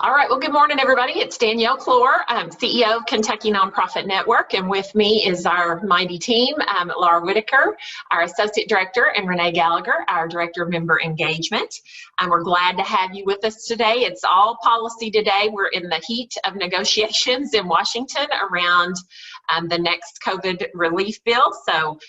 All right, well, good morning, everybody. It's Danielle Clore, CEO of Kentucky Nonprofit Network, and with me is our mighty team, Laura Whitaker, our Associate Director, and Renee Gallagher, our Director of Member Engagement. We're glad to have you with us today. It's all policy today. We're in the heat of negotiations in Washington around the next COVID relief bill, so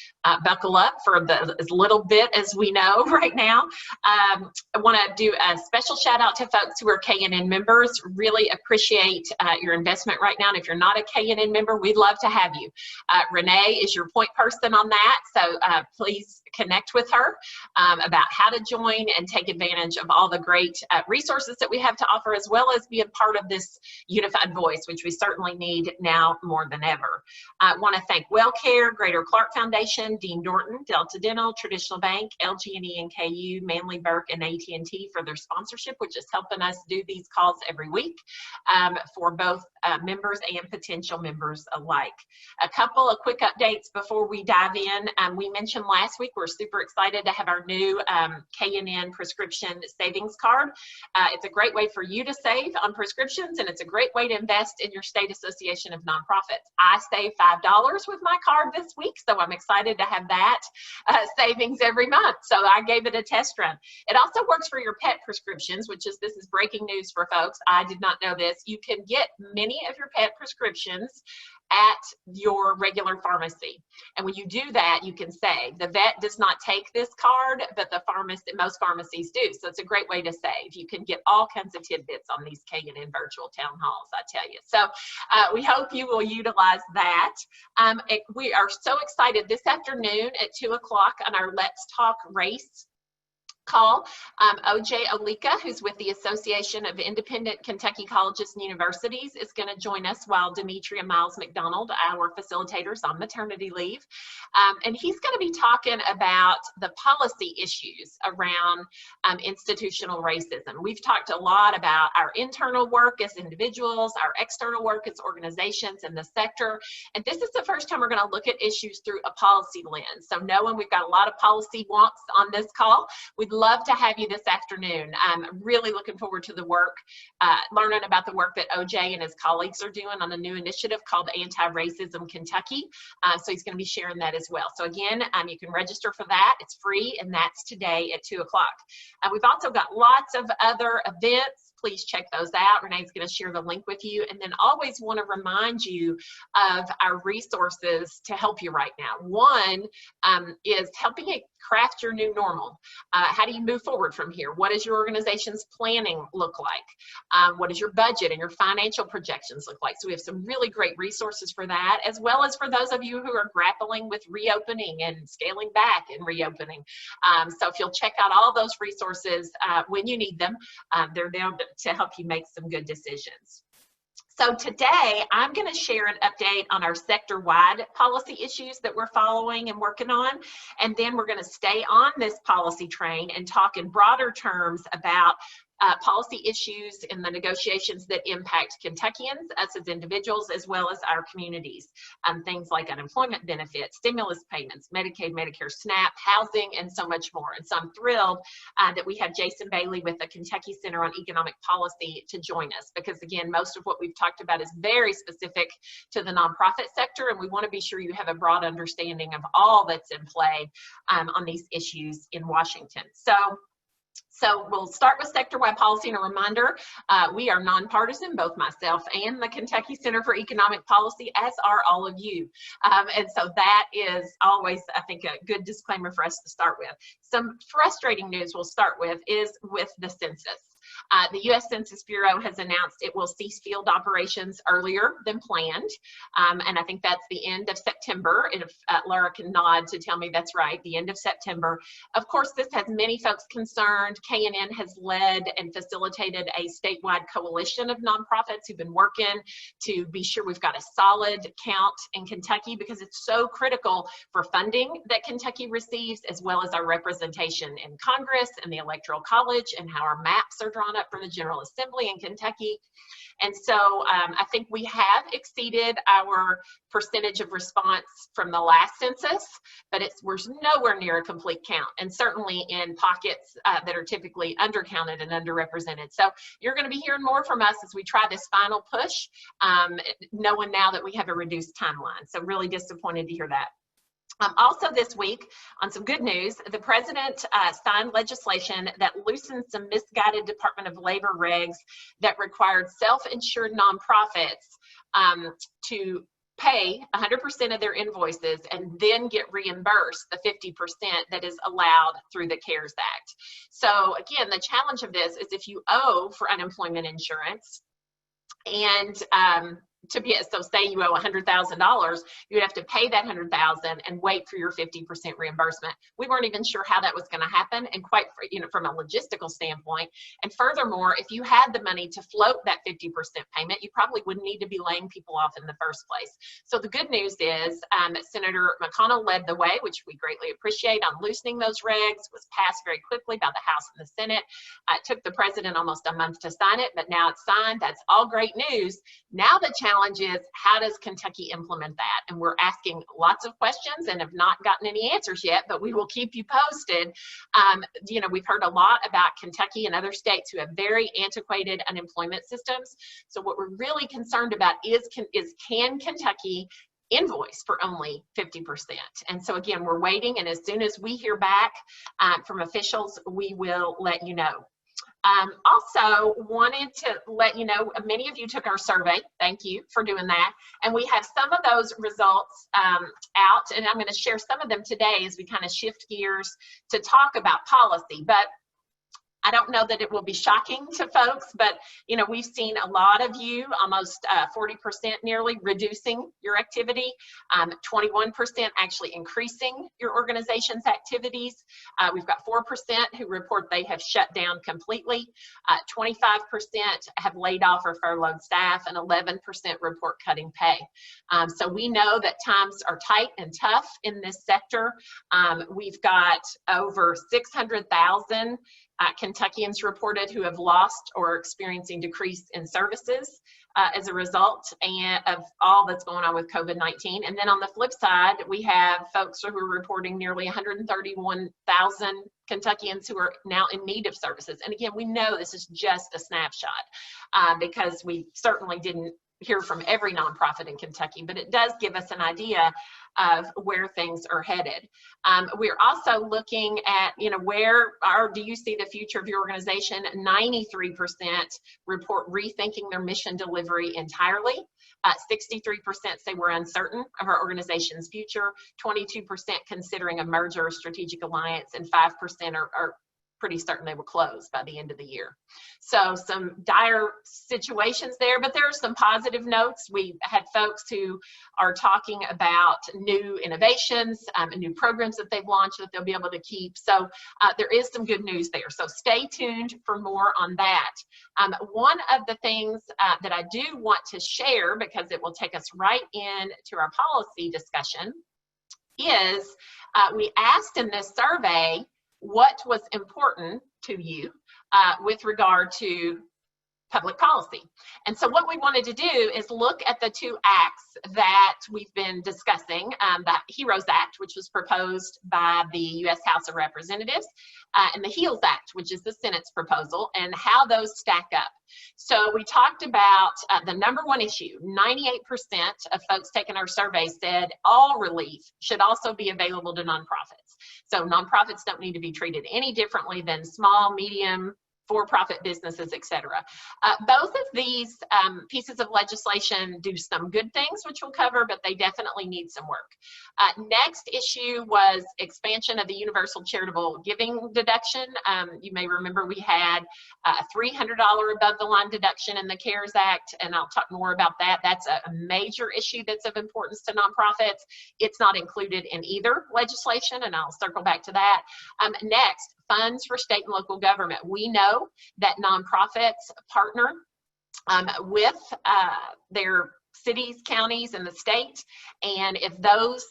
buckle up for as little bit as we know right now. I want to do a special shout out to folks who are KNN members. Really appreciate your investment right now, and if you're not a KNN member, we'd love to have you. Renee is your point person on that, so please connect with her about how to join and take advantage of all the great resources that we have to offer, as well as be a part of this unified voice, which we certainly need now more than ever. I want to thank WellCare, Greater Clark Foundation, Dean Dorton, Delta Dental, Traditional Bank, LG&E and KU, Manley Burke, and AT&T for their sponsorship, which is helping us do these calls every week for both members and potential members alike. A couple of quick updates before we dive in. We mentioned last week we're super excited to have our new KNN prescription savings card. It's a great way for you to save on prescriptions, and it's a great way to invest in your state association of nonprofits. I saved $5 with my card this week, so I'm excited to have that savings every month. So I gave it a test run. It also works for your pet prescriptions, this is breaking news for folks. I did not know this. You can get many of your pet prescriptions at your regular pharmacy. And when you do that, you can save. The vet does not take this card, but most pharmacies do. So it's a great way to save. You can get all kinds of tidbits on these KNN virtual town halls, I tell you. So we hope you will utilize that. We are so excited this afternoon at 2 o'clock on our Let's Talk Race call. OJ Olika, who's with the Association of Independent Kentucky Colleges and Universities, is going to join us while Demetria Miles McDonald, our facilitator, is on maternity leave. And he's going to be talking about the policy issues around institutional racism. We've talked a lot about our internal work as individuals, our external work as organizations in the sector. And this is the first time we're going to look at issues through a policy lens. So knowing we've got a lot of policy wonks on this call, we'd love to have you this afternoon. I'm really looking forward to the work, learning about the work that OJ and his colleagues are doing on a new initiative called Anti-Racism Kentucky. So he's going to be sharing that as well. So again, you can register for that. It's free, and that's today at 2 o'clock. We've also got lots of other events. Please check those out. Renee's going to share the link with you. And then always want to remind you of our resources to help you right now. One is helping you craft your new normal. How do you move forward from here? What does your organization's planning look like? What does your budget and your financial projections look like? So we have some really great resources for that, as well as for those of you who are grappling with reopening and scaling back and reopening. So if you'll check out all those resources when you need them, they're there to help you make some good decisions. So today, I'm going to share an update on our sector-wide policy issues that we're following and working on, and then we're going to stay on this policy train and talk in broader terms about policy issues in the negotiations that impact Kentuckians, us as individuals, as well as our communities. Things like unemployment benefits, stimulus payments, Medicaid, Medicare, SNAP, housing, and so much more. And so I'm thrilled that we have Jason Bailey with the Kentucky Center on Economic Policy to join us, because again, most of what we've talked about is very specific to the nonprofit sector, and we want to be sure you have a broad understanding of all that's in play on these issues in Washington. So we'll start with sector-wide policy, and a reminder, we are nonpartisan, both myself and the Kentucky Center for Economic Policy, as are all of you. And so that is always, I think, a good disclaimer for us to start with. Some frustrating news we'll start with is with the census. The U.S. Census Bureau has announced it will cease field operations earlier than planned, and I think that's the end of September. If Laura can nod to tell me that's right, the end of September. Of course, this has many folks concerned. KNN has led and facilitated a statewide coalition of nonprofits who've been working to be sure we've got a solid count in Kentucky, because it's so critical for funding that Kentucky receives, as well as our representation in Congress and the Electoral College, and how our maps are drawn sign up for the General Assembly in Kentucky. And so I think we have exceeded our percentage of response from the last census, but we're nowhere near a complete count, and certainly in pockets that are typically undercounted and underrepresented. So you're going to be hearing more from us as we try this final push, knowing now that we have a reduced timeline. So really disappointed to hear that. Also this week, on some good news, the president signed legislation that loosens some misguided Department of Labor regs that required self-insured nonprofits to pay 100% of their invoices and then get reimbursed the 50% that is allowed through the CARES Act. So again, the challenge of this is if you owe for unemployment insurance, and so say you owe $100,000, you would have to pay that $100,000 and wait for your 50% reimbursement. We weren't even sure how that was going to happen, and quite, from a logistical standpoint. And furthermore, if you had the money to float that 50% payment, you probably wouldn't need to be laying people off in the first place. So the good news is Senator McConnell led the way, which we greatly appreciate, on loosening those regs. Was passed very quickly by the House and the Senate. It took the president almost a month to sign it, but now it's signed. That's all great news. Now the challenge is, how does Kentucky implement that? And we're asking lots of questions and have not gotten any answers yet, but we will keep you posted. We've heard a lot about Kentucky and other states who have very antiquated unemployment systems. So what we're really concerned about is can Kentucky invoice for only 50%? And so again, we're waiting, and as soon as we hear back from officials, we will let you know. Also wanted to let you know, many of you took our survey. Thank you for doing that. And we have some of those results out, and I'm going to share some of them today as we kind of shift gears to talk about policy. But I don't know that it will be shocking to folks, but we've seen a lot of you, almost 40% nearly, reducing your activity, 21% actually increasing your organization's activities. We've got 4% who report they have shut down completely, 25% have laid off or furloughed staff, and 11% report cutting pay. So we know that times are tight and tough in this sector. We've got over 600,000 Kentuckians reported who have lost or are experiencing decrease in services as a result of all that's going on with COVID-19. And then on the flip side, we have folks who are reporting nearly 131,000 Kentuckians who are now in need of services. And again, we know this is just a snapshot because we certainly didn't hear from every nonprofit in Kentucky, but it does give us an idea of where things are headed. We're also looking at, do you see the future of your organization? 93% report rethinking their mission delivery entirely. 63% say we're uncertain of our organization's future. 22% considering a merger or strategic alliance, and 5% are pretty certain they will close by the end of the year. So some dire situations there, but there are some positive notes. We've had folks who are talking about new innovations and new programs that they've launched that they'll be able to keep. So there is some good news there. So stay tuned for more on that. One of the things that I do want to share, because it will take us right into our policy discussion, is we asked in this survey what was important to you with regard to public policy. And so what we wanted to do is look at the two acts that we've been discussing, the HEROES Act, which was proposed by the U.S. House of Representatives, and the HEALS Act, which is the Senate's proposal, and how those stack up. So we talked about the number one issue. 98% of folks taking our survey said all relief should also be available to nonprofits. So nonprofits don't need to be treated any differently than small, medium, for-profit businesses, etc. Both of these pieces of legislation do some good things, which we'll cover, but they definitely need some work. Next issue was expansion of the universal charitable giving deduction. You may remember we had a $300 above the line deduction in the CARES Act, and I'll talk more about that. That's a major issue that's of importance to nonprofits. It's not included in either legislation, and I'll circle back to that. Next, funds for state and local government. We know that nonprofits partner with their cities, counties, and the state, and if those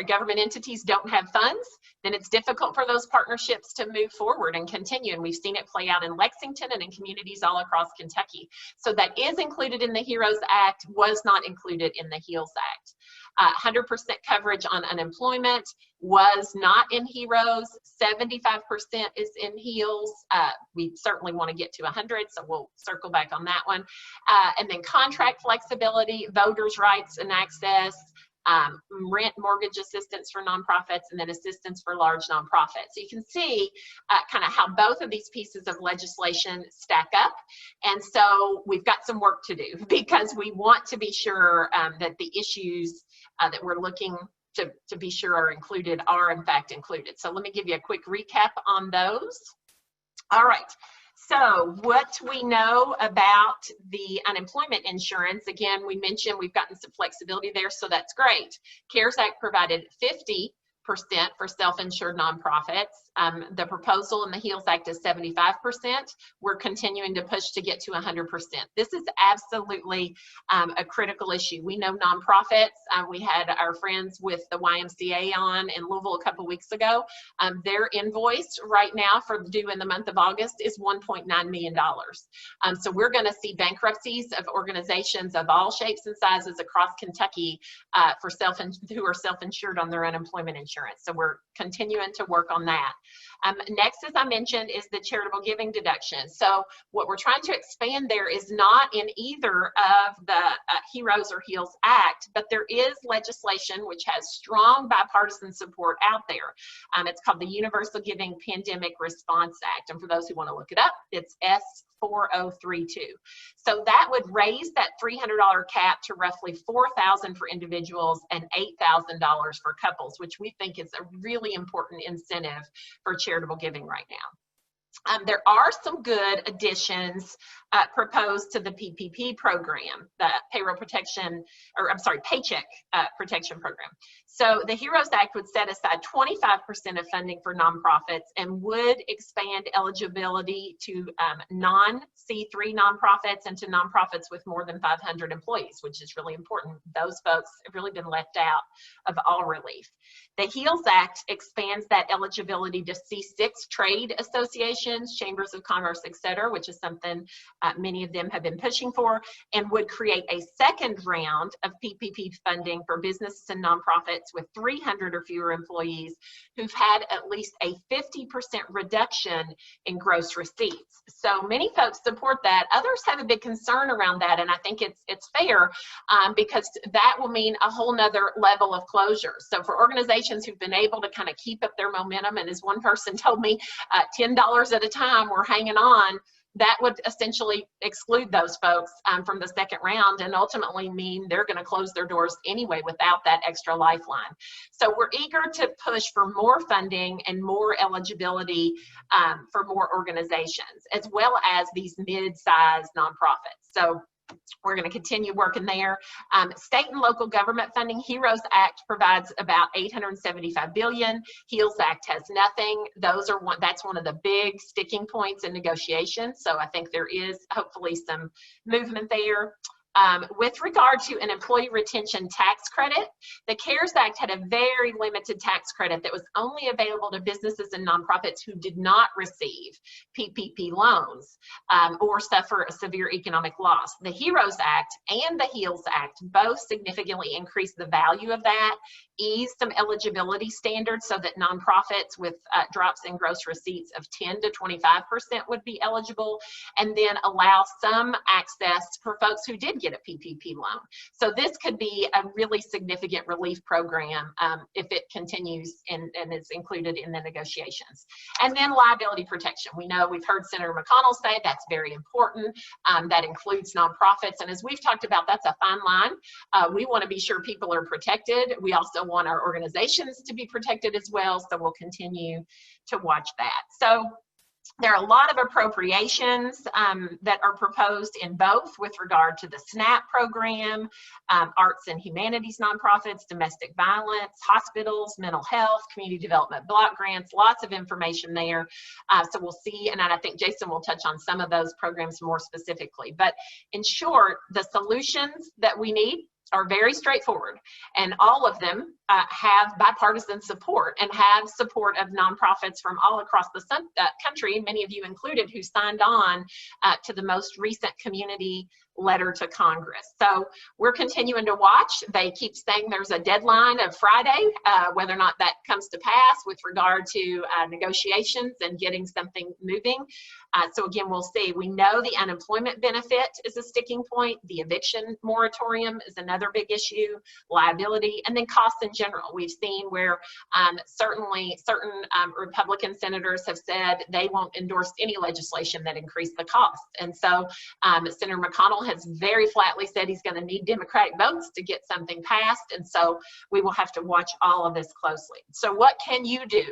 government entities don't have funds, then it's difficult for those partnerships to move forward and continue. And we've seen it play out in Lexington and in communities all across Kentucky. So that is included in the HEROES Act, was not included in the HEALS Act. 100% coverage on unemployment was not in HEROES. 75% is in HEALS. We certainly want to get to 100, so we'll circle back on that one. And then contract flexibility, voters' rights and access, rent mortgage assistance for nonprofits, and then assistance for large nonprofits. So you can see kind of how both of these pieces of legislation stack up. And so we've got some work to do, because we want to be sure that the issues that we're looking to be sure are included are in fact included. So let me give you a quick recap on those. All right. So what we know about the unemployment insurance, again, we mentioned we've gotten some flexibility there, so that's great. CARES Act provided 50% for self-insured nonprofits. The proposal in the HEALS Act is 75%. We're continuing to push to get to 100%. This is absolutely a critical issue. We know nonprofits. We had our friends with the YMCA on in Louisville a couple weeks ago. Their invoice right now for due in the month of August is $1.9 million. So we're going to see bankruptcies of organizations of all shapes and sizes across Kentucky who are self-insured on their unemployment insurance. So we're continuing to work on that. Next, as I mentioned, is the charitable giving deduction. So what we're trying to expand there is not in either of the HEROES or HEALS Act, but there is legislation which has strong bipartisan support out there. It's called the Universal Giving Pandemic Response Act. And for those who want to look it up, it's S4032. So that would raise that $300 cap to roughly $4,000 for individuals and $8,000 for couples, which we think is a really important incentive for charitable giving right now. There are some good additions proposed to the PPP program, the Paycheck Protection Program. So the HEROES Act would set aside 25% of funding for nonprofits and would expand eligibility to non-C3 nonprofits and to nonprofits with more than 500 employees, which is really important. Those folks have really been left out of all relief. The HEALS Act expands that eligibility to C6 trade associations, chambers of commerce, et cetera, which is something many of them have been pushing for, and would create a second round of PPP funding for businesses and nonprofits with 300 or fewer employees who've had at least a 50% reduction in gross receipts. So many folks support that. Others have a big concern around that, and I think it's fair because that will mean a whole nother level of closure. So for organizations who've been able to kind of keep up their momentum, and as one person told me, $10 at a time, we're hanging on, that would essentially exclude those folks from the second round and ultimately mean they're going to close their doors anyway without that extra lifeline. So we're eager to push for more funding and more eligibility for more organizations, as well as these mid-sized nonprofits. So we're going to continue working there. State and local government funding, HEROES Act provides about $875 billion. HEALS Act has nothing. That's one of the big sticking points in negotiations. So I think there is hopefully some movement there. With regard to an employee retention tax credit, the CARES Act had a very limited tax credit that was only available to businesses and nonprofits who did not receive PPP loans or suffer a severe economic loss. The HEROES Act and the HEALS Act both significantly increased the value of that, eased some eligibility standards so that nonprofits with drops in gross receipts of 10 to 25% would be eligible, and then allow some access for folks who did get a PPP loan. So this could be a really significant relief program if it continues and is included in the negotiations. And then liability protection. We know we've heard Senator McConnell say that's very important. That includes nonprofits. And as we've talked about, that's a fine line. We want to be sure people are protected. We also want our organizations to be protected as well. So we'll continue to watch that. So there are a lot of appropriations that are proposed in both with regard to the SNAP program, arts and humanities nonprofits, domestic violence, hospitals, mental health, community development block grants, lots of information there. So we'll see, and I think Jason will touch on some of those programs more specifically. But in short, the solutions that we need are very straightforward, and all of them have bipartisan support and have support of nonprofits from all across the country, many of you included, who signed on to the most recent community letter to Congress. So we're continuing to watch. They keep saying there's a deadline of Friday, whether or not that comes to pass with regard to negotiations and getting something moving. So again, we'll see. We know the unemployment benefit is a sticking point. The eviction moratorium is another big issue, liability, and then costs in general. We've seen where certainly certain Republican senators have said they won't endorse any legislation that increase the cost. And so Senator McConnell has very flatly said he's going to need Democratic votes to get something passed. And so we will have to watch all of this closely. So what can you do?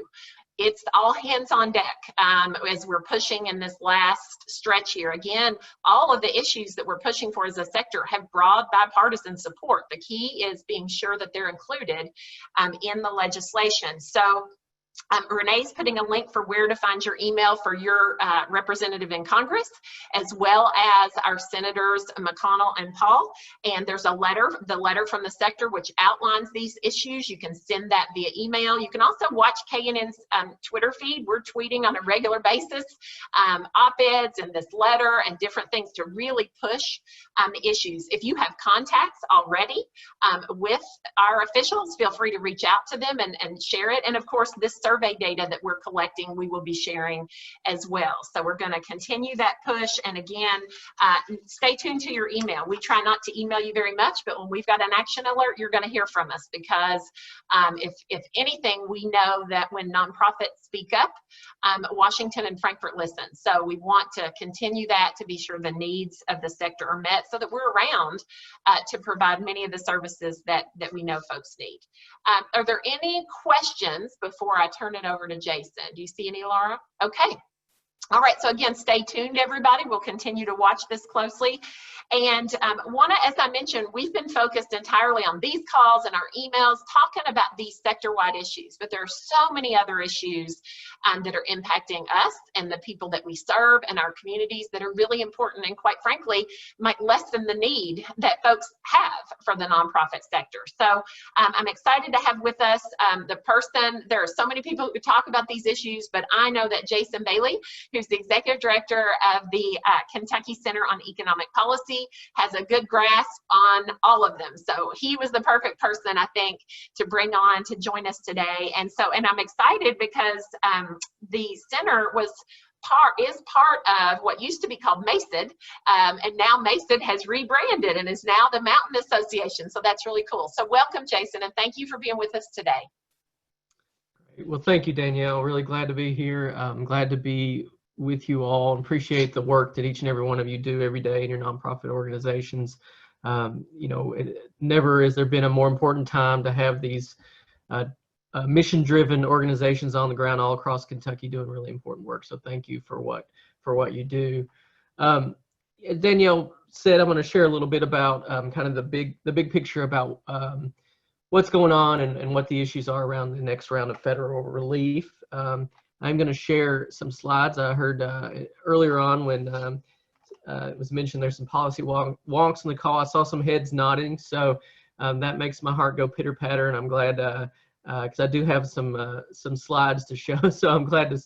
It's all hands on deck as we're pushing in this last stretch here. Again, all of the issues that we're pushing for as a sector have broad bipartisan support. The key is being sure that they're included in the legislation. So Renee's putting a link for where to find your email for your representative in Congress, as well as our senators McConnell and Paul. And there's a letter, the letter from the sector, which outlines these issues. You can send that via email. You can also watch KNN's Twitter feed. We're tweeting on a regular basis op-eds and this letter and different things to really push the issues. If you have contacts already with our officials, feel free to reach out to them and share it. And of course, this survey data that we're collecting, we will be sharing as well. So we're going to continue that push. And again, stay tuned to your email. We try not to email you very much, but when we've got an action alert, you're going to hear from us, because if anything, we know that when nonprofits speak up, Washington and Frankfurt listen. So we want to continue that to be sure the needs of the sector are met, so that we're around to provide many of the services that we know folks need. Are there any questions before I turn it over to Jason? Do you see any, Laura? Okay. All right, so again, stay tuned, everybody. We'll continue to watch this closely. And as I mentioned, we've been focused entirely on these calls and our emails talking about these sector-wide issues, but there are so many other issues that are impacting us and the people that we serve and our communities that are really important and, quite frankly, might lessen the need that folks have for the nonprofit sector. So I'm excited to have with us the person. There are so many people who talk about these issues, but I know that Jason Bailey, who's the executive director of the Kentucky Center on Economic Policy, has a good grasp on all of them. So he was the perfect person, I think, to bring on to join us today. And I'm excited because the center is part of what used to be called MACID, and now MACID has rebranded and is now the Mountain Association. So that's really cool. So welcome, Jason, and thank you for being with us today. Well, thank you, Danielle. Really glad to be here. I'm glad to be with you all. Appreciate the work that each and every one of you do every day in your nonprofit organizations. You know, never has there been a more important time to have these mission-driven organizations on the ground all across Kentucky doing really important work. So thank you for what you do. Danielle said I'm going to share a little bit about kind of the big picture about what's going on and what the issues are around the next round of federal relief. I'm going to share some slides. I heard earlier on when it was mentioned there's some policy wonks in the call. I saw some heads nodding, so that makes my heart go pitter-patter, and I'm glad because I do have some slides to show. So I'm glad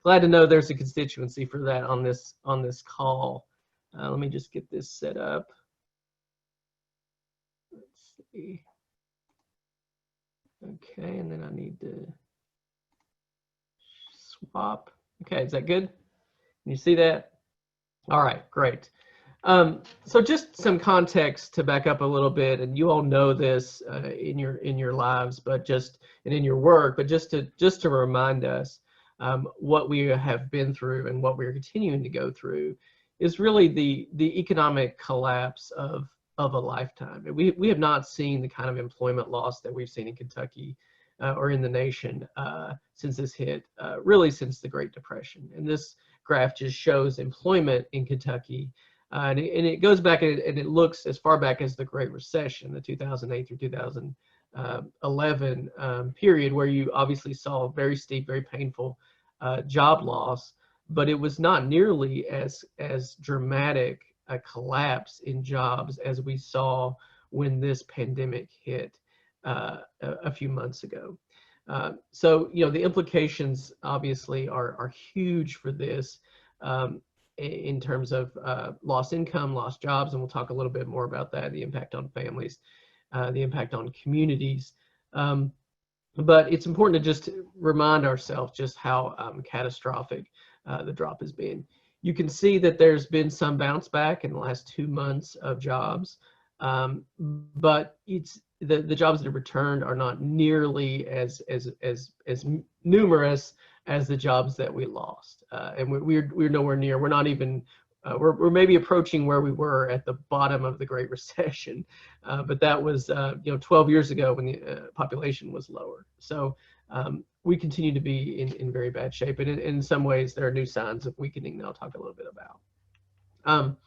to know there's a constituency for that on this call. Let me just get this set up. Let's see. Okay, and then I need to swap. Okay, is that good? Can you see that? All right, great. So just some context to back up a little bit, and you all know this in your lives, and in your work, but just to remind us what we have been through and what we are continuing to go through is really the economic collapse of a lifetime. We have not seen the kind of employment loss that we've seen in Kentucky or in the nation since this hit, really since the Great Depression. And this graph just shows employment in Kentucky, and it goes back and it looks as far back as the Great Recession, the 2008 through 2011 period, where you obviously saw very steep, very painful job loss, but it was not nearly as dramatic a collapse in jobs as we saw when this pandemic hit. a few months ago. So, you know, the implications obviously are huge for this in terms of lost income, lost jobs, and we'll talk a little bit more about that, the impact on families, the impact on communities. But it's important to just remind ourselves just how catastrophic the drop has been. You can see that there's been some bounce back in the last 2 months of jobs, but it's the jobs that have returned are not nearly as numerous as the jobs that we lost, and we're nowhere near. We're not even. We're maybe approaching where we were at the bottom of the Great Recession, but that was 12 years ago when the population was lower. So we continue to be in very bad shape, and in some ways there are new signs of weakening that I'll talk a little bit about.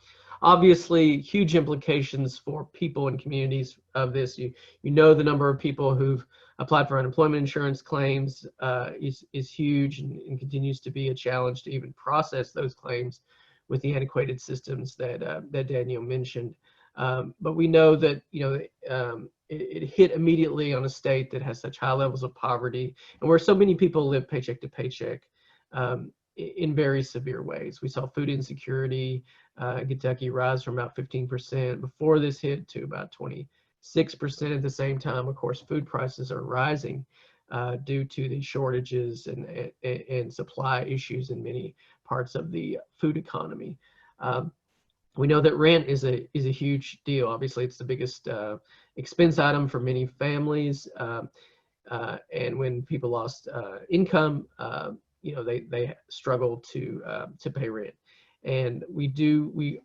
Obviously, huge implications for people and communities of this. You know the number of people who've applied for unemployment insurance claims is huge and continues to be a challenge to even process those claims with the antiquated systems that Daniel mentioned. But we know that it hit immediately on a state that has such high levels of poverty and where so many people live paycheck to paycheck in very severe ways. We saw food insecurity in Kentucky rise from about 15% before this hit to about 26% at the same time. Of course, food prices are rising due to the shortages and supply issues in many parts of the food economy. We know that rent is a huge deal. Obviously, it's the biggest expense item for many families, and when people lost income, they struggled to pay rent. And we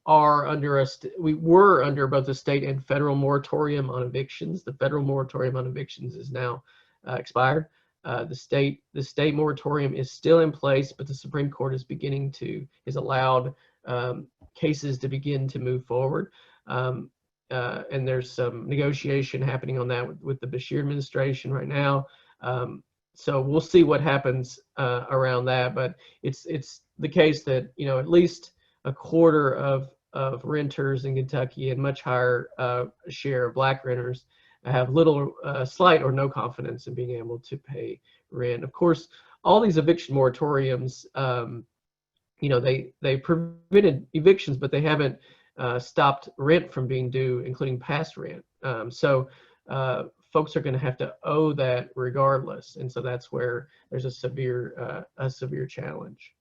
were under both the state and federal moratorium on evictions. The federal moratorium on evictions is now expired. The state moratorium is still in place, but the Supreme Court is allowed cases to begin to move forward. And there's some negotiation happening on that with the Beshear administration right now. So we'll see what happens around that, but it's the case that at least a quarter of renters in Kentucky and much higher share of Black renters have little, slight or no confidence in being able to pay rent. Of course, all these eviction moratoriums, they prevented evictions, but they haven't stopped rent from being due, including past rent. So folks are going to have to owe that regardless, and so that's where there's a severe challenge.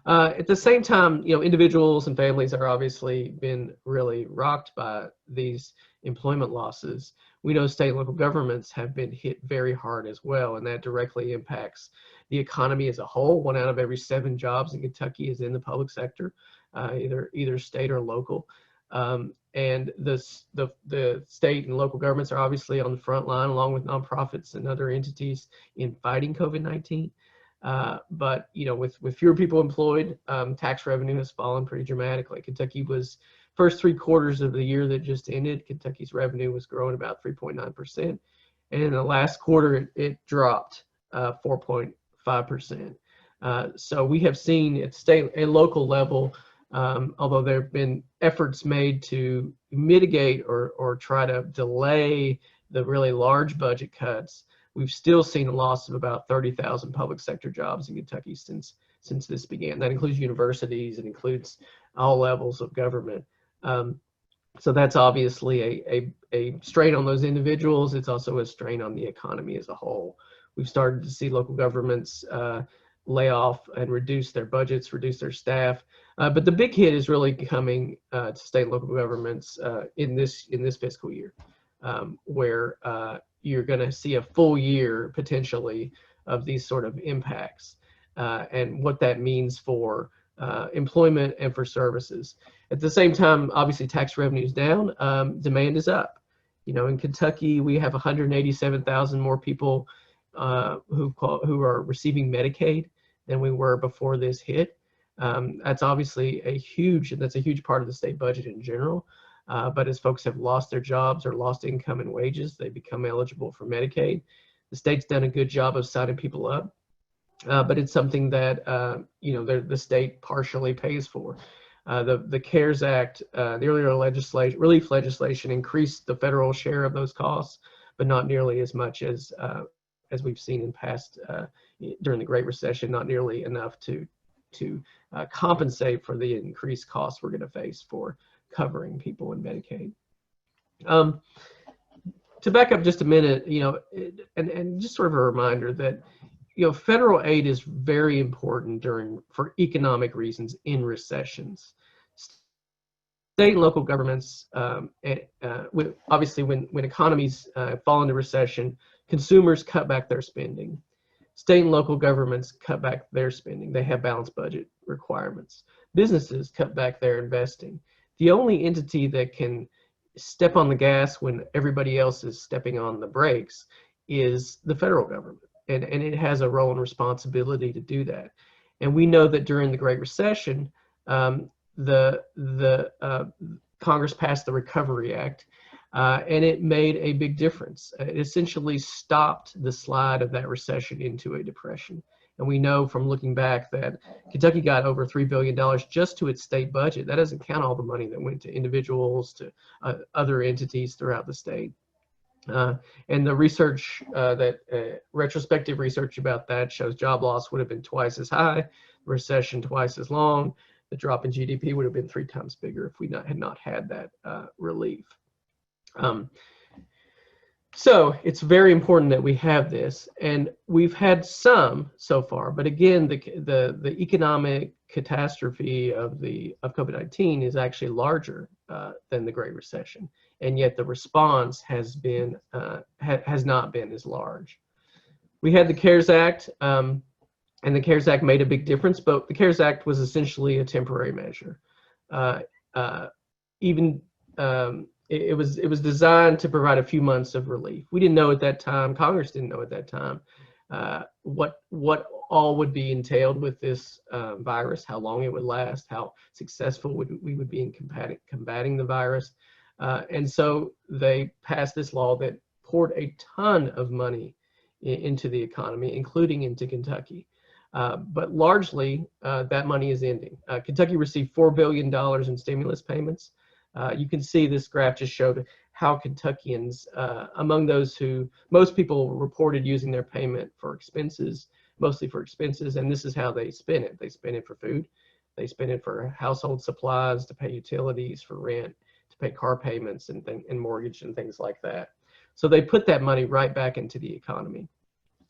At the same time, individuals and families are obviously been really rocked by these employment losses. We know state and local governments have been hit very hard as well, and that directly impacts the economy as a whole. 1 out of every 7 jobs in Kentucky is in the public sector, either state or local. And the state and local governments are obviously on the front line, along with nonprofits and other entities, in fighting COVID-19. But with fewer people employed, tax revenue has fallen pretty dramatically. Kentucky was first 3 quarters of the year that just ended, Kentucky's revenue was growing about 3.9%, and in the last quarter it dropped 4.5%. So we have seen at state and local level, although there have been efforts made to mitigate or try to delay the really large budget cuts, we've still seen a loss of about 30,000 public sector jobs in Kentucky since this began. That includes universities, it includes all levels of government. So that's obviously a strain on those individuals. It's also a strain on the economy as a whole. We've started to see local governments lay off and reduce their budgets, reduce their staff. But the big hit is really coming to state and local governments in this fiscal year, where you're going to see a full year potentially of these sort of impacts and what that means for employment and for services. At the same time, obviously tax revenue is down, demand is up. In Kentucky, we have 187,000 more people who are receiving Medicaid than we were before this hit. That's obviously a huge part of the state budget in general. But as folks have lost their jobs or lost income and wages, they become eligible for Medicaid. The state's done a good job of signing people up, but it's something that the state partially pays for. The CARES Act, the earlier relief legislation increased the federal share of those costs but not nearly as much as we've seen in past during the Great Recession. Not nearly enough to compensate for the increased costs we're going to face for covering people in Medicaid. To back up just a minute, and just sort of a reminder that federal aid is very important for economic reasons in recessions. State and local governments, obviously, when economies fall into recession, consumers cut back their spending. State and local governments cut back their spending. They have balanced budget requirements. Businesses cut back their investing. The only entity that can step on the gas when everybody else is stepping on the brakes is the federal government. And it has a role and responsibility to do that. And we know that during the Great Recession, Congress passed the Recovery Act, and it made a big difference. It essentially stopped the slide of that recession into a depression. And we know from looking back that Kentucky got over $3 billion just to its state budget. That doesn't count all the money that went to individuals, to other entities throughout the state. And the research, retrospective research about that shows job loss would have been twice as high, recession twice as long. The drop in GDP would have been 3 times bigger if we had not had that relief. So it's very important that we have this, and we've had some so far. But again, the economic catastrophe of COVID-19 is actually larger than the Great Recession, and yet the response has not been as large. We had the CARES Act, and the CARES Act made a big difference, but the CARES Act was essentially a temporary measure. It was designed to provide a few months of relief. We didn't know at that time, Congress didn't know at that time, what all would be entailed with this virus, how long it would last, how successful we would be in combating the virus. And so they passed this law that poured a ton of money into the economy, including into Kentucky. But largely, that money is ending. Kentucky received $4 billion in stimulus payments. You can see this graph just showed how Kentuckians, among those who, most people reported using their payment for expenses, mostly for expenses, and this is how they spend it. They spend it for food. They spend it for household supplies, to pay utilities, for rent, to pay car payments and mortgage and things like that. So they put that money right back into the economy.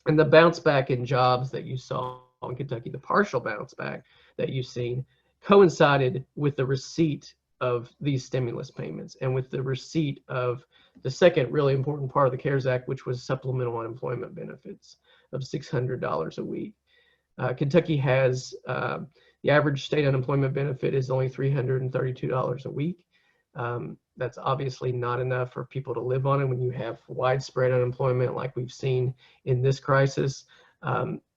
And the bounce back in jobs that you saw in Kentucky, the partial bounce back that you've seen, coincided with the receipt of these stimulus payments and with the receipt of the second really important part of the CARES Act, which was supplemental unemployment benefits of $600 a week. Kentucky has, the average state unemployment benefit is only $332 a week. That's obviously not enough for people to live on it when you have widespread unemployment like we've seen in this crisis.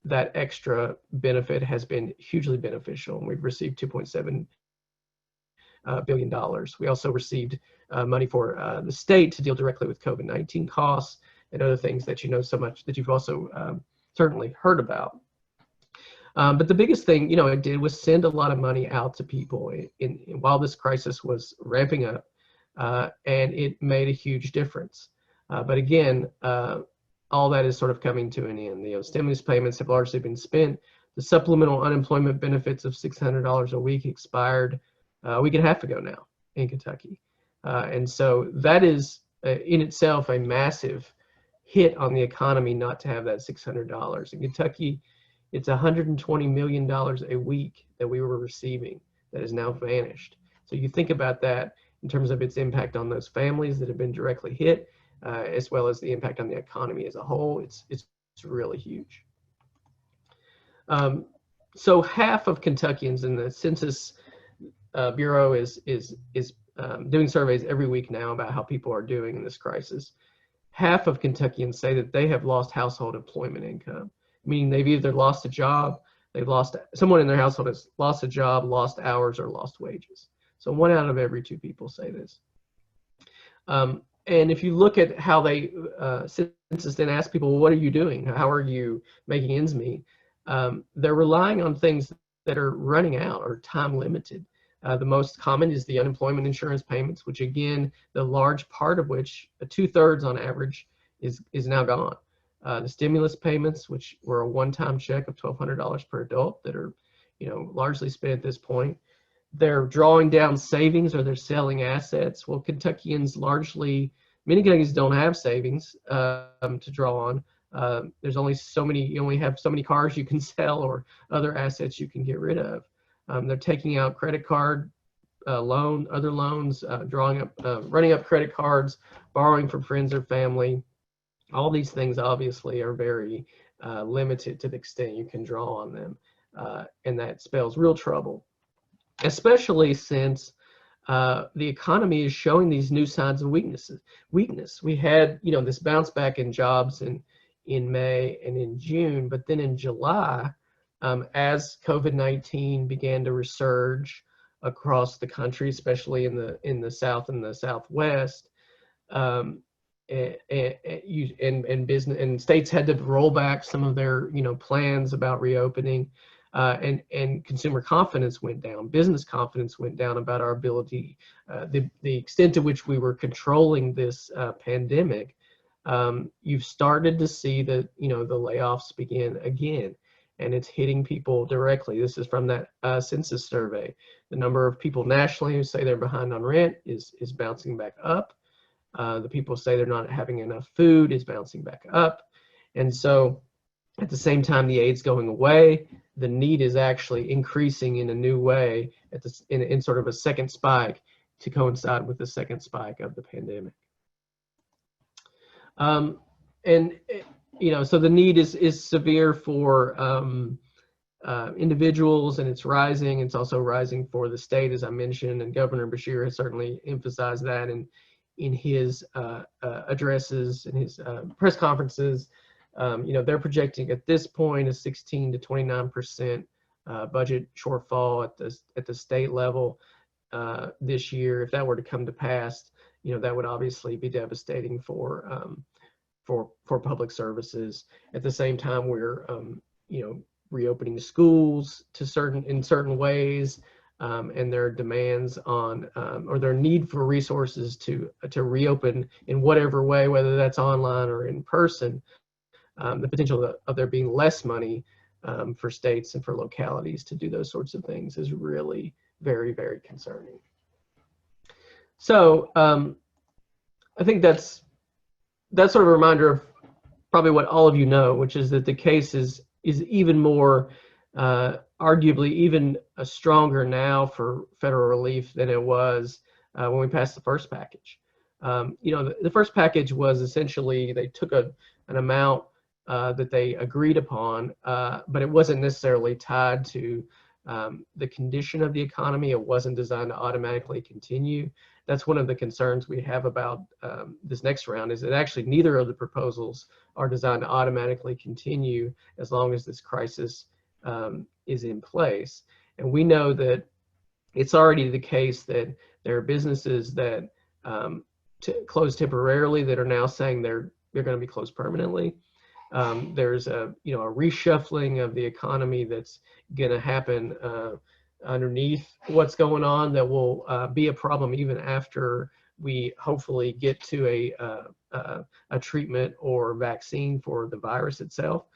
That extra benefit has been hugely beneficial, and we've received $2.7 billion. We also received money for the state to deal directly with COVID-19 costs and other things that you know so much that you've also certainly heard about. But the biggest thing, it did was send a lot of money out to people while this crisis was ramping up, and it made a huge difference. But again, all that is sort of coming to an end. The stimulus payments have largely been spent. The supplemental unemployment benefits of $600 a week expired a week and a half ago now in Kentucky. And so that is in itself a massive hit on the economy not to have that $600. In Kentucky, it's $120 million a week that we were receiving that has now vanished. So you think about that in terms of its impact on those families that have been directly hit, as well as the impact on the economy as a whole. It's really huge. So half of Kentuckians, in the Census Bureau is doing surveys every week now about how people are doing in this crisis. Half of Kentuckians say that they have lost household employment income, meaning they've either lost a job, someone in their household has lost a job, lost hours, or lost wages. So 1 out of every 2 people say this. And if you look at how they, Census then ask people, well, what are you doing? How are you making ends meet? They're relying on things that are running out or time limited. The most common is the unemployment insurance payments, which again, the large part of which, 2/3 on average, is now gone. The stimulus payments, which were a one-time check of $1,200 per adult that are, largely spent at this point, they're drawing down savings or they're selling assets. Well, many Kentuckians don't have savings to draw on. There's only you only have so many cars you can sell or other assets you can get rid of. They're taking out credit card other loans, running up credit cards, borrowing from friends or family. All these things obviously are very limited to the extent you can draw on them, and that spells real trouble, especially since the economy is showing these new signs of weakness. We had, this bounce back in jobs in May and in June, but then in July, as COVID-19 began to resurge across the country, especially in the South and the Southwest, and business and states had to roll back some of their plans about reopening, and consumer confidence went down, business confidence went down about our ability, the extent to which we were controlling this pandemic. You've started to see that the layoffs begin again, and it's hitting people directly. This is from that census survey. The number of people nationally who say they're behind on rent is bouncing back up. The people say they're not having enough food is bouncing back up. And so at the same time the aid's going away, the need is actually increasing in a new way in sort of a second spike to coincide with the second spike of the pandemic. So the need is severe for individuals, and it's rising. It's also rising for the state, as I mentioned, and Governor Beshear has certainly emphasized that in his addresses and his press conferences. They're projecting at this point a 16 to 29% budget shortfall at the state level this year. If that were to come to pass, that would obviously be devastating for public services. At the same time, we're reopening schools in certain ways. And their demands on or their need for resources to reopen in whatever way, whether that's online or in person, the potential of there being less money for states and for localities to do those sorts of things is really very, very concerning. So I think that's sort of a reminder of probably what all of you know, which is that the case is even more arguably even stronger now for federal relief than it was when we passed the first package. The first package was essentially they took an amount that they agreed upon, but it wasn't necessarily tied to the condition of the economy. It wasn't designed to automatically continue. That's one of the concerns we have about this next round, is that actually neither of the proposals are designed to automatically continue as long as this crisis is in place. And we know that it's already the case that there are businesses that closed temporarily that are now saying they're going to be closed permanently. There's a reshuffling of the economy that's going to happen underneath what's going on that will be a problem even after we hopefully get to a treatment or vaccine for the virus itself.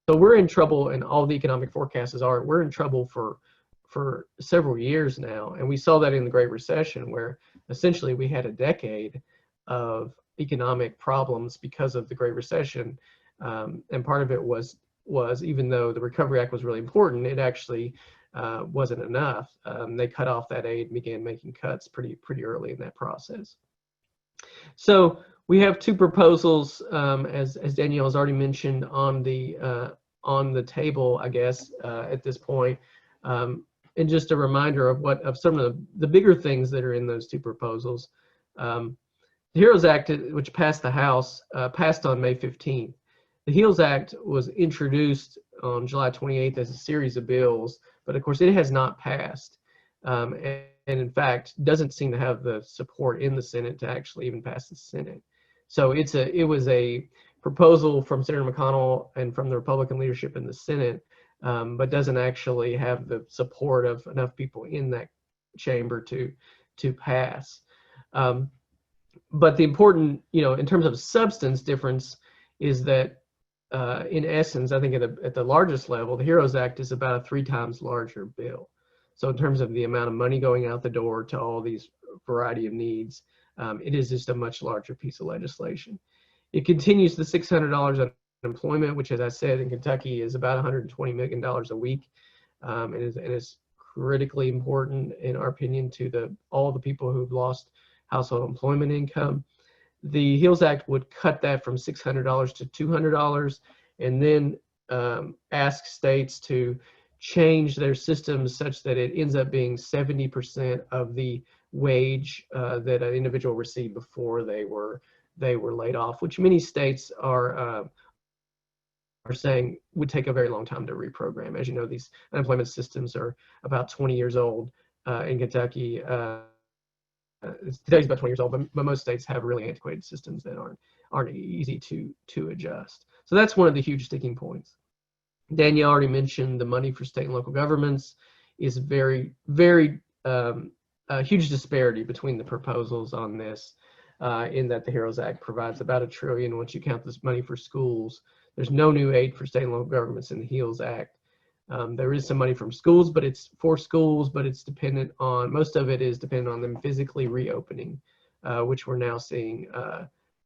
So we're in trouble, and all the economic forecasts we're in trouble for several years now. And we saw that in the Great Recession, where essentially we had a decade of economic problems because of the Great Recession. And part of it was even though the Recovery Act was really important, it actually wasn't enough. They cut off that aid and began making cuts pretty early in that process. So we have two proposals, as Danielle has already mentioned, on the table, I guess, at this point. And just a reminder of some of the bigger things that are in those two proposals. The HEROES Act, which passed the House, passed on May 15th. The HEALS Act was introduced on July 28th as a series of bills, but of course it has not passed. And in fact, doesn't seem to have the support in the Senate to actually even pass the Senate. So it was a proposal from Senator McConnell and from the Republican leadership in the Senate, but doesn't actually have the support of enough people in that chamber to pass. but the important, in terms of substance difference is that in essence, I think at the largest level, the HEROES Act is about a 3 times larger bill. So in terms of the amount of money going out the door to all these variety of needs, it is just a much larger piece of legislation. It continues the $600 unemployment, which, as I said, in Kentucky is about $120 million a week, and is critically important, in our opinion, to all the people who've lost household employment income. The HEALS Act would cut that from $600 to $200, and then ask states to change their systems such that it ends up being 70% of the wage that an individual received before they were laid off, which many states are saying would take a very long time to reprogram. As you know, these unemployment systems are about 20 years old in Kentucky. Today's about 20 years old, but most states have really antiquated systems that aren't easy to adjust. So that's one of the huge sticking points. Danielle already mentioned the money for state and local governments is very, very huge disparity between the proposals on this, in that the HEROES Act provides about $1 trillion once you count this money for schools. There's no new aid for state and local governments in the HEALS Act. There is some money from schools, but it's for schools, but it's dependent on, most of it is dependent on them physically reopening, which we're now seeing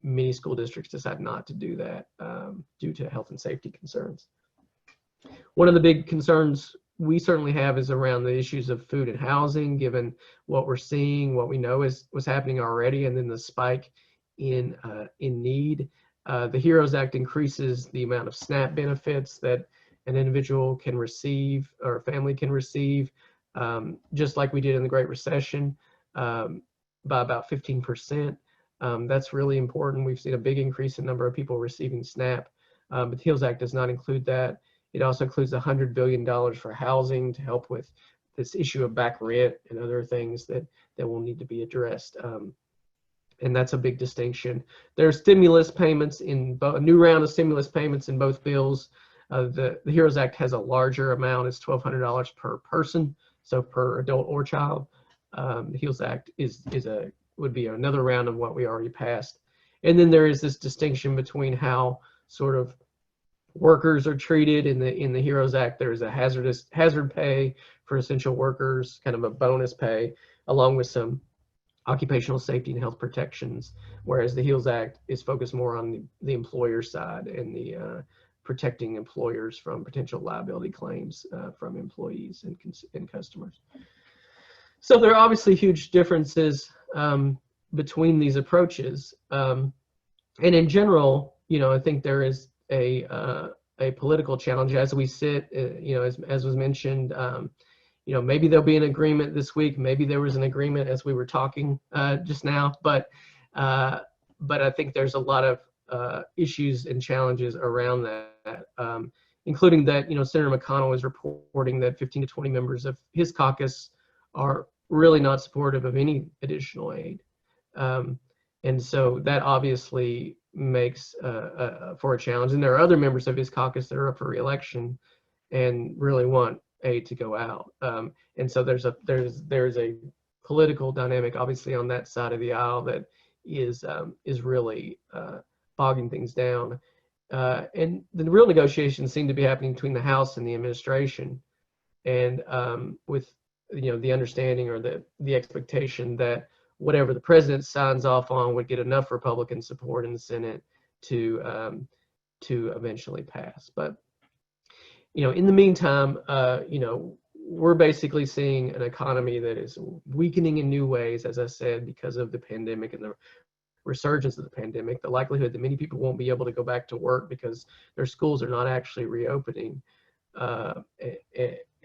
many school districts decide not to do that due to health and safety concerns. One of the big concerns we certainly have is around the issues of food and housing, given what we're seeing, what we know is what's happening already, and then the spike in need. The HEROES Act increases the amount of SNAP benefits that an individual can receive or a family can receive, just like we did in the Great Recession, by about 15%. That's really important. We've seen a big increase in number of people receiving SNAP, but the HEALS Act does not include that. It also includes $100 billion for housing to help with this issue of back rent and other things that will need to be addressed. And that's a big distinction. There are stimulus payments a new round of stimulus payments in both bills. The HEROES Act has a larger amount. It's $1,200 per person, so per adult or child. The HEALS Act would be another round of what we already passed. And then there is this distinction between how sort of workers are treated in the HEROES Act. There's a hazard pay for essential workers, kind of a bonus pay, along with some occupational safety and health protections, whereas the HEALS Act is focused more on the employer side and the protecting employers from potential liability claims from employees and customers. So there are obviously huge differences between these approaches, and in general, I think there is a political challenge as we sit. As was mentioned, maybe there'll be an agreement this week. Maybe there was an agreement as we were talking just now, but I think there's a lot of issues and challenges around that, including that Senator McConnell is reporting that 15 to 20 members of his caucus are really not supportive of any additional aid, and so that obviously makes for a challenge. And there are other members of his caucus that are up for re-election and really want aid to go out, and so there's a political dynamic obviously on that side of the aisle that is really bogging things down, and the real negotiations seem to be happening between the House and the administration, and with the understanding or the expectation that whatever the president signs off on would get enough Republican support in the Senate to eventually pass. But in the meantime, we're basically seeing an economy that is weakening in new ways, as I said, because of the pandemic and the resurgence of the pandemic, the likelihood that many people won't be able to go back to work because their schools are not actually reopening,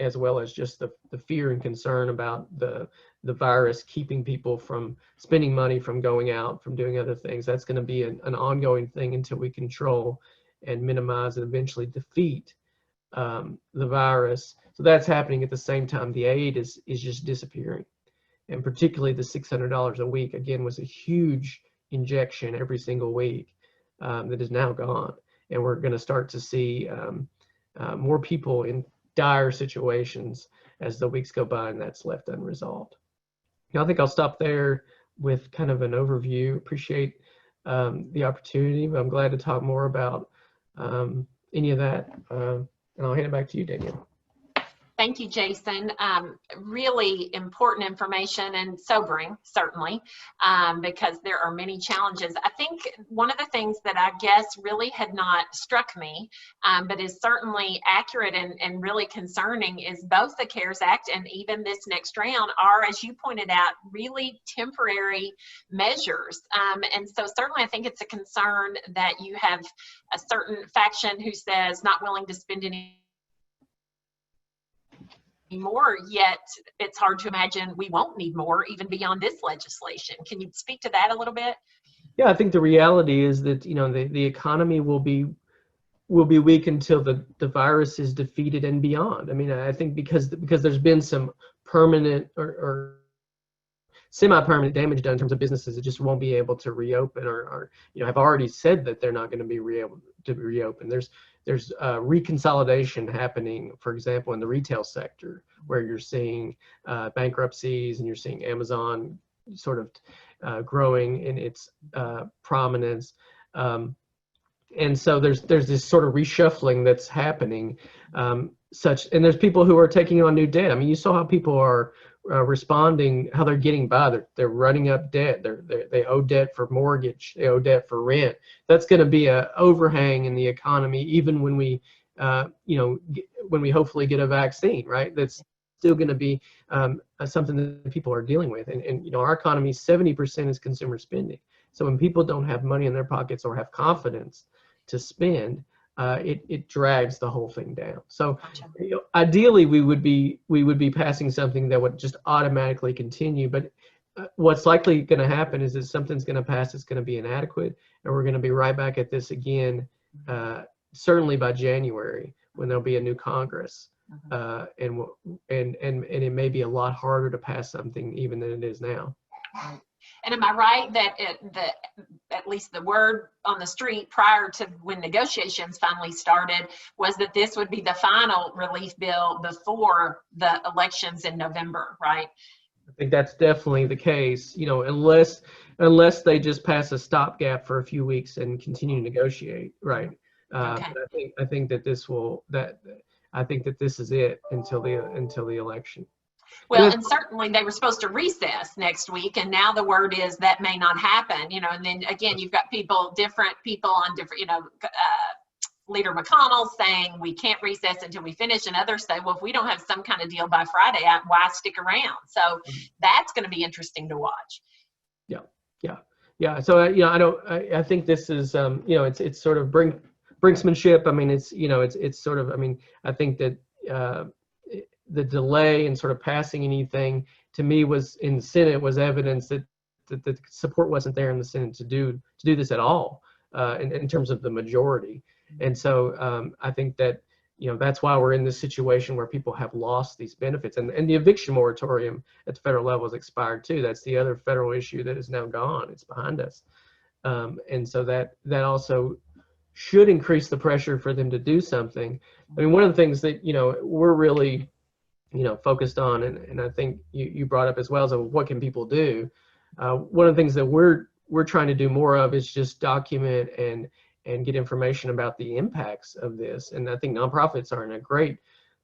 as well as just the fear and concern about the virus keeping people from spending money, from going out, from doing other things. That's going to be an ongoing thing until we control and minimize and eventually defeat the virus. So that's happening at the same time. The aid is just disappearing, and particularly the $600 a week again was a huge injection every single week that is now gone, and we're going to start to see more people in dire situations as the weeks go by, and that's left unresolved. I think I'll stop there. with kind of an overview. Appreciate the opportunity, but I'm glad to talk more about any of that. And I'll hand it back to you, Danielle. Thank you, Jason. Really important information and sobering, certainly, because there are many challenges. I think one of the things that I guess really had not struck me, but is certainly accurate and really concerning, is both the CARES Act and even this next round are, as you pointed out, really temporary measures. And so certainly I think it's a concern that you have a certain faction who says not willing to spend any more, yet it's hard to imagine we won't need more even beyond this legislation. Can you speak to that a little bit? Yeah, I think the reality is that, you know, the economy will be weak until the virus is defeated and beyond. I mean, I think because there's been some permanent or semi-permanent damage done in terms of businesses that just won't be able to reopen, or you know, have already said that they're not going to be able to reopen. There's reconsolidation happening, for example, in the retail sector, where you're seeing bankruptcies, and you're seeing Amazon sort of growing in its prominence. And so there's this sort of reshuffling that's happening, and there's people who are taking on new debt. I mean, you saw how people are responding, how they're getting by. They're running up debt. They owe debt for mortgage. They owe debt for rent. That's going to be a overhang in the economy, even when we, when we hopefully get a vaccine, right? That's still going to be something that people are dealing with. And you know, our economy, 70% is consumer spending. So when people don't have money in their pockets or have confidence to spend, it drags the whole thing down. So you know, ideally we would be passing something that would just automatically continue, but what's likely going to happen is that something's going to pass, it's going to be inadequate, and we're going to be right back at this again, certainly by January, when there'll be a new Congress, and it may be a lot harder to pass something even than it is now. And am I right that at least the word on the street prior to when negotiations finally started was that this would be the final relief bill before the elections in November, right? I think that's definitely the case, you know, unless they just pass a stopgap for a few weeks and continue to negotiate, right? Okay. I think that this is it until the election. Well, and certainly they were supposed to recess next week, and now the word is that may not happen, you know, and then again, you've got different people on different, you know, Leader McConnell saying we can't recess until we finish, and others say, well, if we don't have some kind of deal by Friday, why stick around? So that's going to be interesting to watch. Yeah. So, you know, I think this is, you know, it's sort of brinksmanship. I mean, it's sort of, I mean, I think that, the delay in sort of passing anything, to me, was in the Senate was evidence that the support wasn't there in the Senate to do this at all, in terms of the majority. And so I think that, you know, that's why we're in this situation where people have lost these benefits, and the eviction moratorium at the federal level has expired too. That's the other federal issue that is now gone. It's behind us, and so that also should increase the pressure for them to do something. I mean, one of the things that, you know, we're really, you know, focused on, and I think you brought up as well, so what can people do? One of the things that we're trying to do more of is just document and get information about the impacts of this. And I think nonprofits are in a great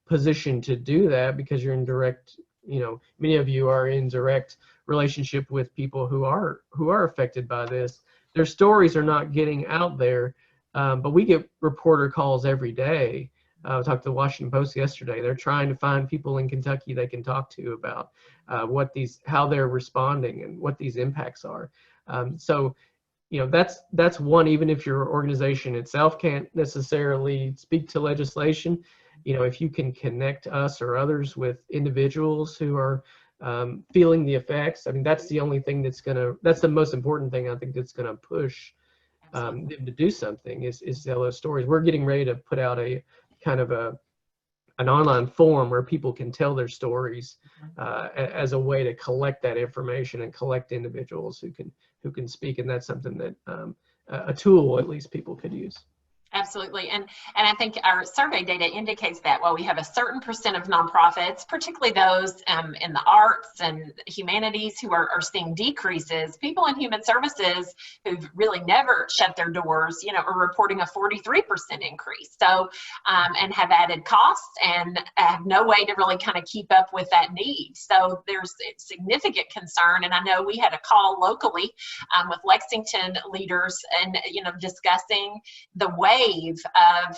position to do that, because you're in direct, you know, many of you are in direct relationship with people who are affected by this. Their stories are not getting out there, but we get reporter calls every day. I talked to the Washington Post yesterday. They're trying to find people in Kentucky they can talk to about how they're responding and what these impacts are. So, you know, that's one. Even if your organization itself can't necessarily speak to legislation, you know, if you can connect us or others with individuals who are feeling the effects, I mean, that's the only thing that's the most important thing I think that's gonna push them to do something is tell those stories. We're getting ready to put out a kind of an online forum where people can tell their stories as a way to collect that information and collect individuals who can speak, and that's something that a tool at least people could use. Absolutely. And I think our survey data indicates that while we have a certain percent of nonprofits, particularly those in the arts and humanities who are seeing decreases, people in human services who've really never shut their doors, are reporting a 43% increase. So, and have added costs and have no way to really kind of keep up with that need. So there's significant concern. And I know we had a call locally with Lexington leaders and, discussing the wave of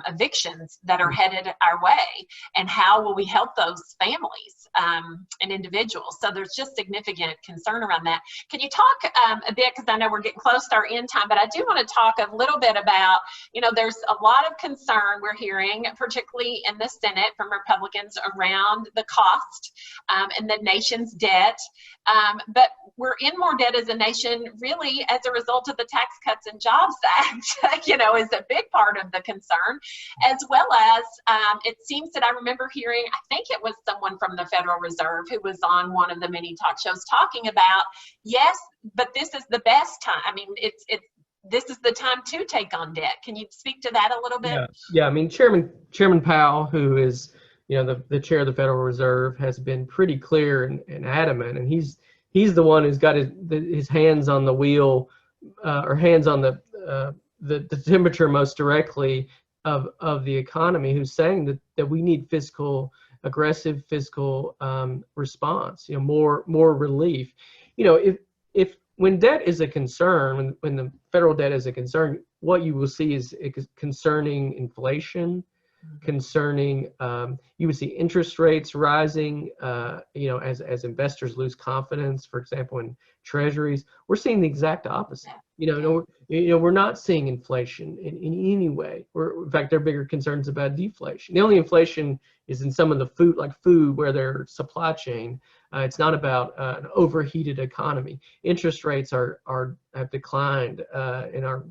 evictions that are headed our way, and how will we help those families and individuals. So there's just significant concern around that. Can you talk a bit, because I know we're getting close to our end time, but I do want to talk a little bit about, there's a lot of concern we're hearing, particularly in the Senate from Republicans, around the cost and the nation's debt. But we're in more debt as a nation, really, as a result of the Tax Cuts and Jobs Act, is a big part of the concern, as well as it seems that I remember hearing, I think it was someone from the Federal Reserve who was on one of the many talk shows talking about, yes, but this is the best time. I mean, this is the time to take on debt. Can you speak to that a little bit? Yeah. I mean, Chairman Powell, who is, the chair of the Federal Reserve, has been pretty clear and adamant, and he's the one who's got his hands on the wheel, or hands on the temperature most directly of the economy, who's saying that we need aggressive fiscal response, more relief. If when debt is a concern, when the federal debt is a concern, what you will see is concerning inflation, concerning you would see interest rates rising, as investors lose confidence, for example, in treasuries. We're seeing the exact opposite. We're not seeing inflation in any way. In fact, there are bigger concerns about deflation. The only inflation is in some of the food, where there's supply chain. It's not about an overheated economy. Interest rates have declined and are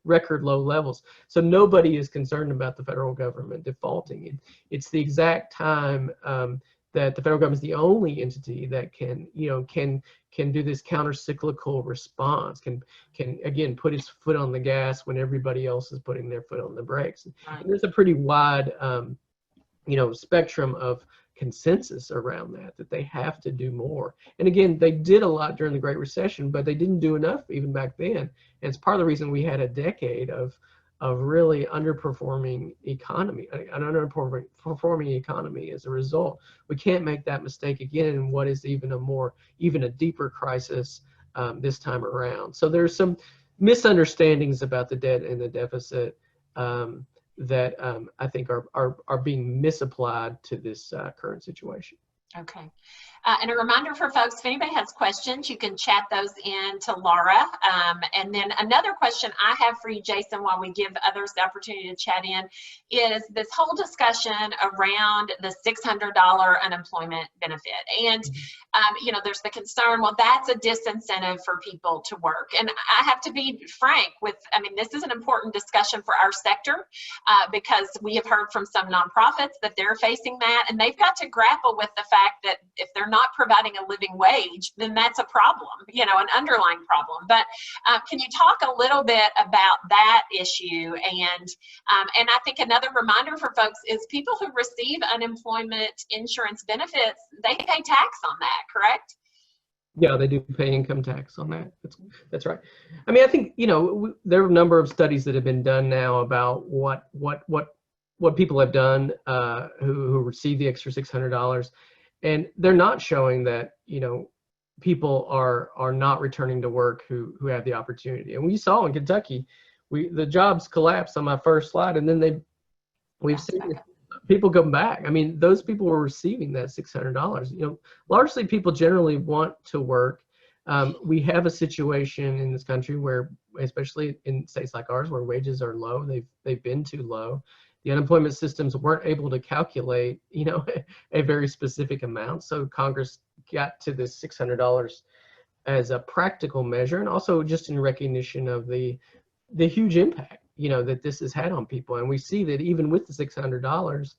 record low levels. So nobody is concerned about the federal government defaulting. It's the exact time that the federal government is the only entity that can do this counter-cyclical response, can again put its foot on the gas when everybody else is putting their foot on the brakes. Right. And there's a pretty wide spectrum of consensus around that they have to do more. And again, they did a lot during the Great Recession, but they didn't do enough even back then. And it's part of the reason we had a decade of really underperforming economy, an underperforming economy as a result. We can't make that mistake again in what is even a deeper crisis this time around. So there's some misunderstandings about the debt and the deficit that I think are being misapplied to this current situation. Okay. And a reminder for folks, if anybody has questions, you can chat those in to Laura. And then another question I have for you, Jason, while we give others the opportunity to chat in, is this whole discussion around the $600 unemployment benefit. And, there's the concern, well, that's a disincentive for people to work. And I have to be frank this is an important discussion for our sector because we have heard from some nonprofits that they're facing that, and they've got to grapple with the fact that if they're not providing a living wage, then that's a problem, an underlying problem. But can you talk a little bit about that issue? And I think another reminder for folks is people who receive unemployment insurance benefits, they pay tax on that, correct? Yeah, they do pay income tax on that. That's right. I think, there are a number of studies that have been done now about what people have done who receive the extra $600. And they're not showing that, people are not returning to work who have the opportunity. And we saw in Kentucky, the jobs collapsed on my first slide, and then we've seen people come back. Those people were receiving that $600. Largely people generally want to work. We have a situation in this country where, especially in states like ours, where wages are low, they've been too low. The unemployment systems weren't able to calculate, a very specific amount. So Congress got to this $600 as a practical measure, and also just in recognition of the huge impact, that this has had on people. And we see that even with the $600,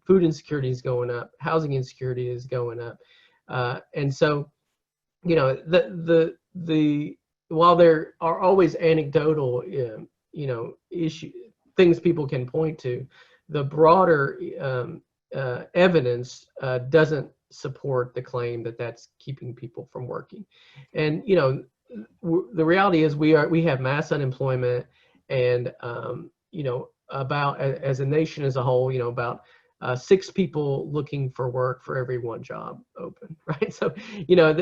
food insecurity is going up, housing insecurity is going up, and so, while there are always anecdotal, things people can point to. The broader evidence doesn't support the claim that that's keeping people from working. And you know, the reality is we have mass unemployment, and you know, about as a nation as a whole, you know, about 6 people looking for work for every 1 job open, right? So, you know,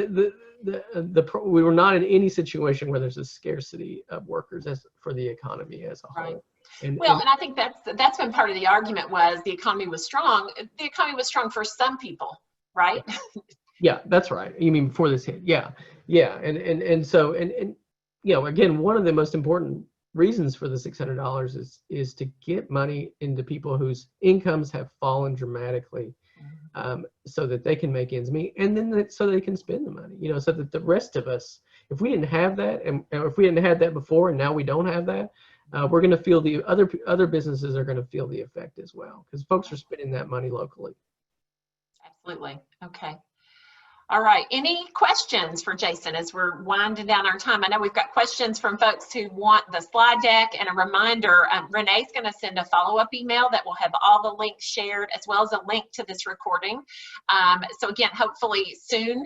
we were not in any situation where there's a scarcity of workers as for the economy as a whole. Right. And I think that's been part of the argument was the economy was strong. The economy was strong for some people, right? Yeah, that's right. You mean before this hit? Yeah, yeah. And so you know, again, one of the most important reasons for the $600 is to get money into people whose incomes have fallen dramatically, so that they can make ends meet, and then so they can spend the money. You know, so that the rest of us, if we didn't have that, and if we didn't have that before, and now we don't have that, we're going to feel the other businesses are going to feel the effect as well, because folks are spending that money locally. Absolutely. Okay. All right. Any questions for Jason as we're winding down our time? I know we've got questions from folks who want the slide deck, and a reminder, Renee's going to send a follow-up email that will have all the links shared, as well as a link to this recording. So again, hopefully soon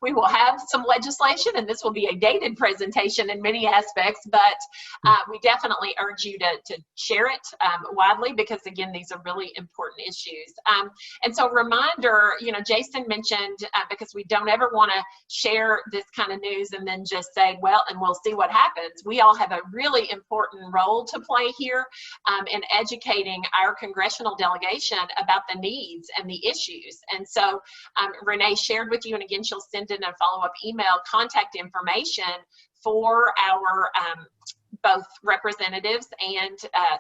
we will have some legislation, and this will be a dated presentation in many aspects, but we definitely urge you to share it widely, because again, these are really important issues. And so reminder, you know, Jason mentioned, because we don't ever want to share this kind of news and then just say, well, and we'll see what happens. We all have a really important role to play here in educating our congressional delegation about the needs and the issues. And so Renee shared with you, and again, she'll send in a follow-up email, contact information for our both representatives and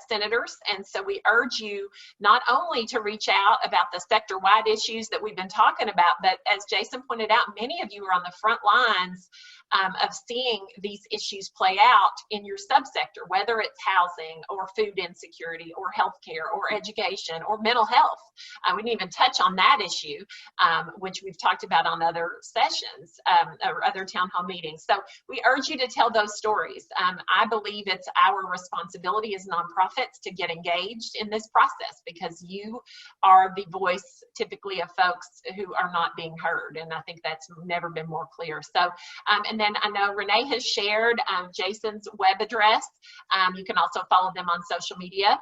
senators. And so we urge you not only to reach out about the sector-wide issues that we've been talking about, but as Jason pointed out, many of you are on the front lines of seeing these issues play out in your subsector, whether it's housing or food insecurity or healthcare or education or mental health. We didn't even touch on that issue, which we've talked about on other sessions or other town hall meetings. So we urge you to tell those stories. I believe it's our responsibility as nonprofits to get engaged in this process, because you are the voice typically of folks who are not being heard. And I think that's never been more clear. So, and then I know Renee has shared Jason's web address. You can also follow them on social media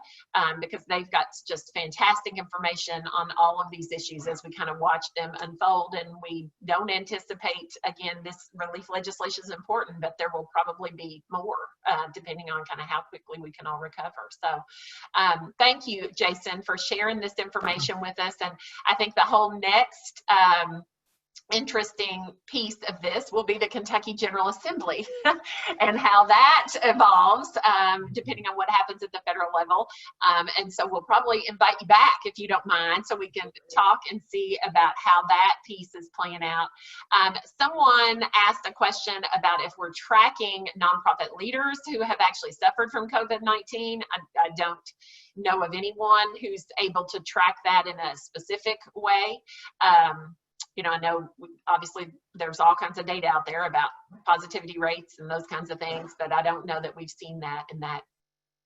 because they've got just fantastic information on all of these issues as we kind of watch them unfold. And we don't anticipate, again, this relief legislation is important, but there will probably be more depending on kind of how quickly we can all recover. So thank you, Jason, for sharing this information with us. And I think the whole next interesting piece of this will be the Kentucky General Assembly and how that evolves depending on what happens at the federal level. And so we'll probably invite you back if you don't mind, so we can talk and see about how that piece is playing out. Someone asked a question about if we're tracking nonprofit leaders who have actually suffered from COVID-19. I don't know of anyone who's able to track that in a specific way. You know, I know obviously there's all kinds of data out there about positivity rates and those kinds of things, but I don't know that we've seen that in that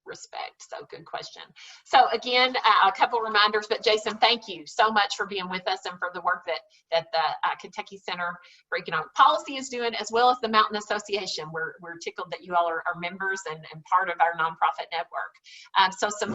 respect. So good question. So again, a couple reminders, but Jason, thank you so much for being with us and for the work that the Kentucky Center for Economic Policy is doing, as well as the Mountain Association. We're tickled that you all are members and part of our nonprofit network. So some